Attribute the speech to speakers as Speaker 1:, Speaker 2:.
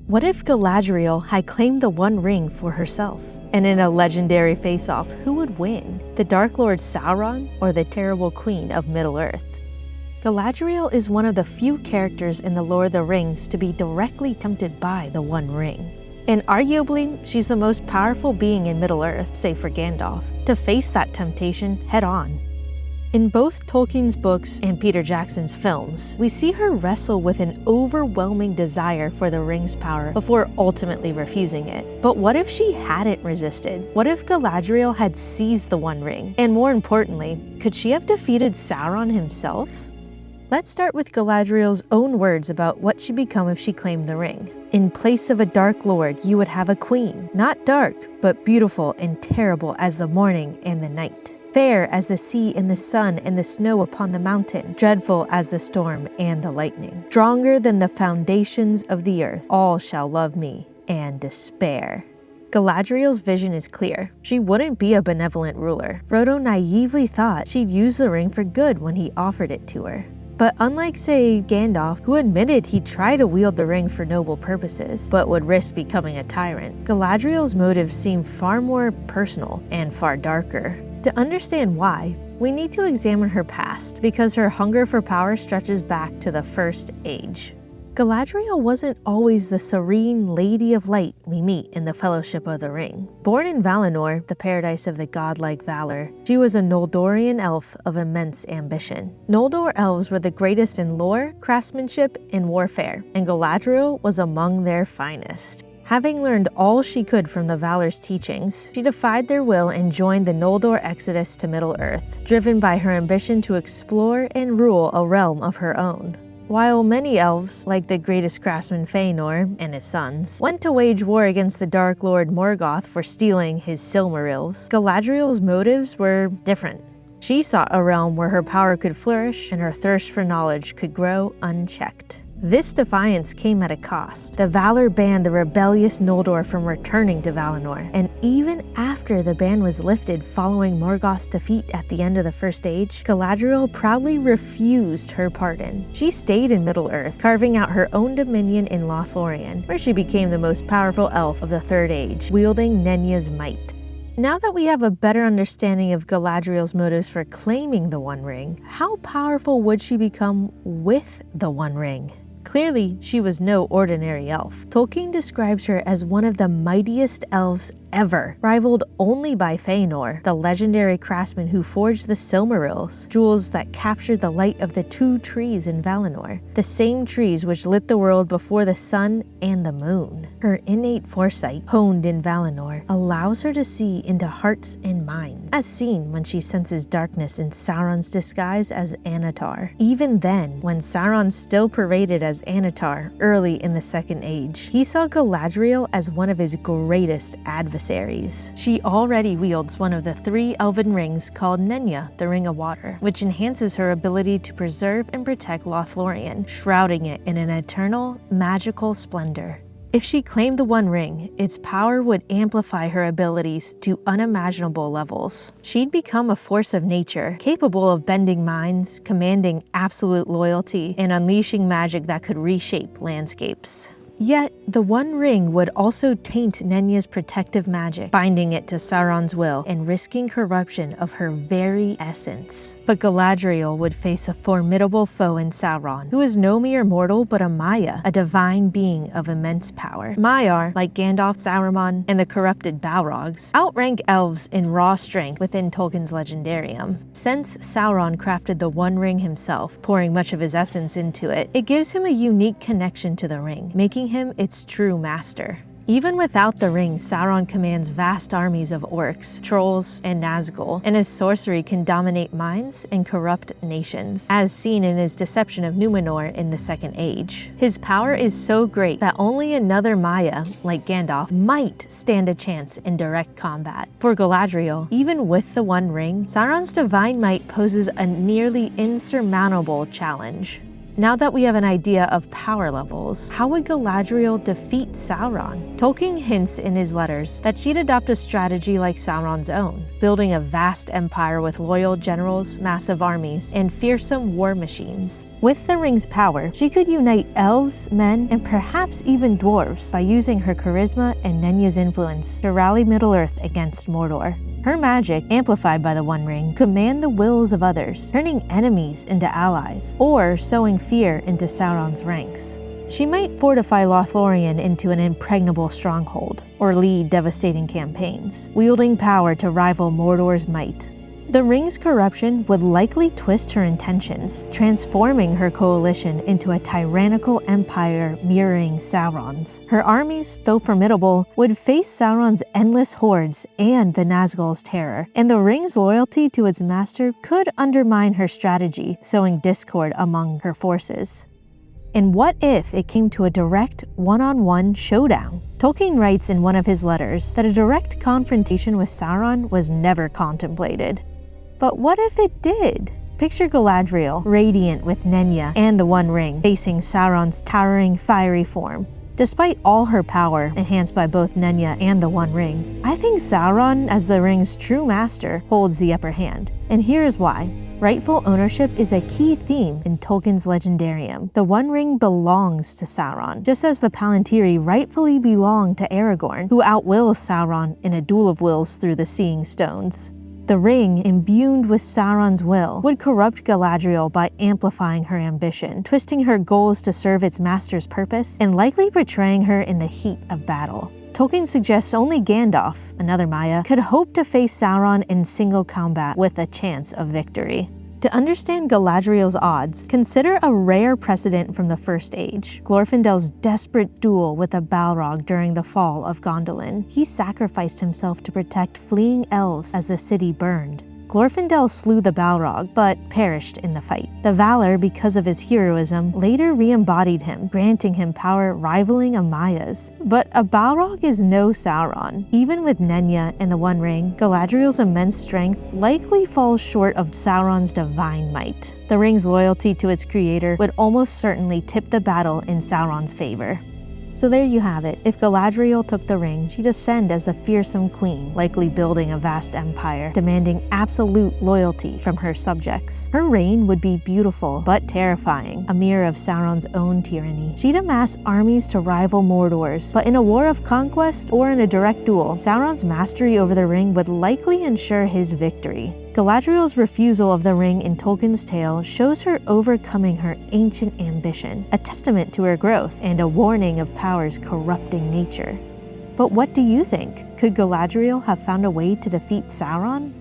Speaker 1: What if Galadriel had claimed the One Ring for herself? And in a legendary face-off, who would win? The Dark Lord Sauron or the terrible Queen of Middle-earth? Galadriel is one of the few characters in the Lord of the Rings to be directly tempted by the One Ring. And arguably, she's the most powerful being in Middle-earth, save for Gandalf, to face that temptation head-on. In both Tolkien's books and Peter Jackson's films, we see her wrestle with an overwhelming desire for the ring's power before ultimately refusing it. But what if she hadn't resisted? What if Galadriel had seized the One Ring? And more importantly, could she have defeated Sauron himself? Let's start with Galadriel's own words about what she'd become if she claimed the ring. In place of a dark lord, you would have a queen, not dark, but beautiful and terrible as the morning and the night. Fair as the sea and the sun and the snow upon the mountain, dreadful as the storm and the lightning. Stronger than the foundations of the earth, all shall love me and despair. Galadriel's vision is clear. She wouldn't be a benevolent ruler. Frodo naively thought she'd use the ring for good when he offered it to her. But unlike, say, Gandalf, who admitted he'd try to wield the ring for noble purposes, but would risk becoming a tyrant, Galadriel's motives seem far more personal and far darker. To understand why, we need to examine her past, because her hunger for power stretches back to the First Age. Galadriel wasn't always the serene Lady of Light we meet in the Fellowship of the Ring. Born in Valinor, the paradise of the godlike valor, she was a Noldorian elf of immense ambition. Noldor elves were the greatest in lore, craftsmanship, and warfare, and Galadriel was among their finest. Having learned all she could from the Valar's teachings, she defied their will and joined the Noldor exodus to Middle-earth, driven by her ambition to explore and rule a realm of her own. While many elves, like the greatest craftsman Fëanor and his sons, went to wage war against the Dark Lord Morgoth for stealing his Silmarils, Galadriel's motives were different. She sought a realm where her power could flourish and her thirst for knowledge could grow unchecked. This defiance came at a cost. The Valar banned the rebellious Noldor from returning to Valinor, and even after the ban was lifted following Morgoth's defeat at the end of the First Age, Galadriel proudly refused her pardon. She stayed in Middle-earth, carving out her own dominion in Lothlorien, where she became the most powerful elf of the Third Age, wielding Nenya's might. Now that we have a better understanding of Galadriel's motives for claiming the One Ring, how powerful would she become with the One Ring? Clearly, she was no ordinary elf. Tolkien describes her as one of the mightiest elves ever, rivaled only by Fëanor, the legendary craftsman who forged the Silmarils, jewels that captured the light of the two trees in Valinor, the same trees which lit the world before the sun and the moon. Her innate foresight, honed in Valinor, allows her to see into hearts and minds, as seen when she senses darkness in Sauron's disguise as Anatar. Even then, when Sauron still paraded as Anatar early in the Second Age, he saw Galadriel as one of his greatest adversaries. She already wields one of the 3 elven rings called Nenya, the Ring of Water, which enhances her ability to preserve and protect Lothlorien, shrouding it in an eternal, magical splendor. If she claimed the One Ring, its power would amplify her abilities to unimaginable levels. She'd become a force of nature, capable of bending minds, commanding absolute loyalty, and unleashing magic that could reshape landscapes. Yet, the One Ring would also taint Nenya's protective magic, binding it to Sauron's will and risking corruption of her very essence. But Galadriel would face a formidable foe in Sauron, who is no mere mortal but a Maiar, a divine being of immense power. Maiar, like Gandalf, Saruman, and the corrupted Balrogs, outrank elves in raw strength within Tolkien's legendarium. Since Sauron crafted the One Ring himself, pouring much of his essence into it, it gives him a unique connection to the ring, making him its true master. Even without the ring, Sauron commands vast armies of orcs, trolls, and Nazgul, and his sorcery can dominate minds and corrupt nations, as seen in his deception of Numenor in the Second Age. His power is so great that only another Maiar, like Gandalf, might stand a chance in direct combat. For Galadriel, even with the One Ring, Sauron's divine might poses a nearly insurmountable challenge. Now that we have an idea of power levels, how would Galadriel defeat Sauron? Tolkien hints in his letters that she'd adopt a strategy like Sauron's own, building a vast empire with loyal generals, massive armies, and fearsome war machines. With the ring's power, she could unite elves, men, and perhaps even dwarves by using her charisma and Nenya's influence to rally Middle-earth against Mordor. Her magic, amplified by the One Ring, could command the wills of others, turning enemies into allies, or sowing fear into Sauron's ranks. She might fortify Lothlorien into an impregnable stronghold, or lead devastating campaigns, wielding power to rival Mordor's might. The ring's corruption would likely twist her intentions, transforming her coalition into a tyrannical empire mirroring Sauron's. Her armies, though formidable, would face Sauron's endless hordes and the Nazgul's terror, and the ring's loyalty to its master could undermine her strategy, sowing discord among her forces. And what if it came to a direct, one-on-one showdown? Tolkien writes in one of his letters that a direct confrontation with Sauron was never contemplated. But what if it did? Picture Galadriel, radiant with Nenya and the One Ring, facing Sauron's towering, fiery form. Despite all her power, enhanced by both Nenya and the One Ring, I think Sauron, as the ring's true master, holds the upper hand. And here's why. Rightful ownership is a key theme in Tolkien's Legendarium. The One Ring belongs to Sauron, just as the Palantiri rightfully belong to Aragorn, who outwills Sauron in a duel of wills through the Seeing Stones. The ring, imbued with Sauron's will, would corrupt Galadriel by amplifying her ambition, twisting her goals to serve its master's purpose, and likely betraying her in the heat of battle. Tolkien suggests only Gandalf, another Maya, could hope to face Sauron in single combat with a chance of victory. To understand Galadriel's odds, consider a rare precedent from the First Age, Glorfindel's desperate duel with a Balrog during the fall of Gondolin. He sacrificed himself to protect fleeing elves as the city burned. Glorfindel slew the Balrog, but perished in the fight. The Valar, because of his heroism, later re-embodied him, granting him power rivaling a Maya's. But a Balrog is no Sauron. Even with Nenya and the One Ring, Galadriel's immense strength likely falls short of Sauron's divine might. The ring's loyalty to its creator would almost certainly tip the battle in Sauron's favor. So there you have it. If Galadriel took the ring, she'd ascend as a fearsome queen, likely building a vast empire, demanding absolute loyalty from her subjects. Her reign would be beautiful, but terrifying, a mirror of Sauron's own tyranny. She'd amass armies to rival Mordor's, but in a war of conquest or in a direct duel, Sauron's mastery over the ring would likely ensure his victory. Galadriel's refusal of the ring in Tolkien's tale shows her overcoming her ancient ambition, a testament to her growth and a warning of power's corrupting nature. But what do you think? Could Galadriel have found a way to defeat Sauron?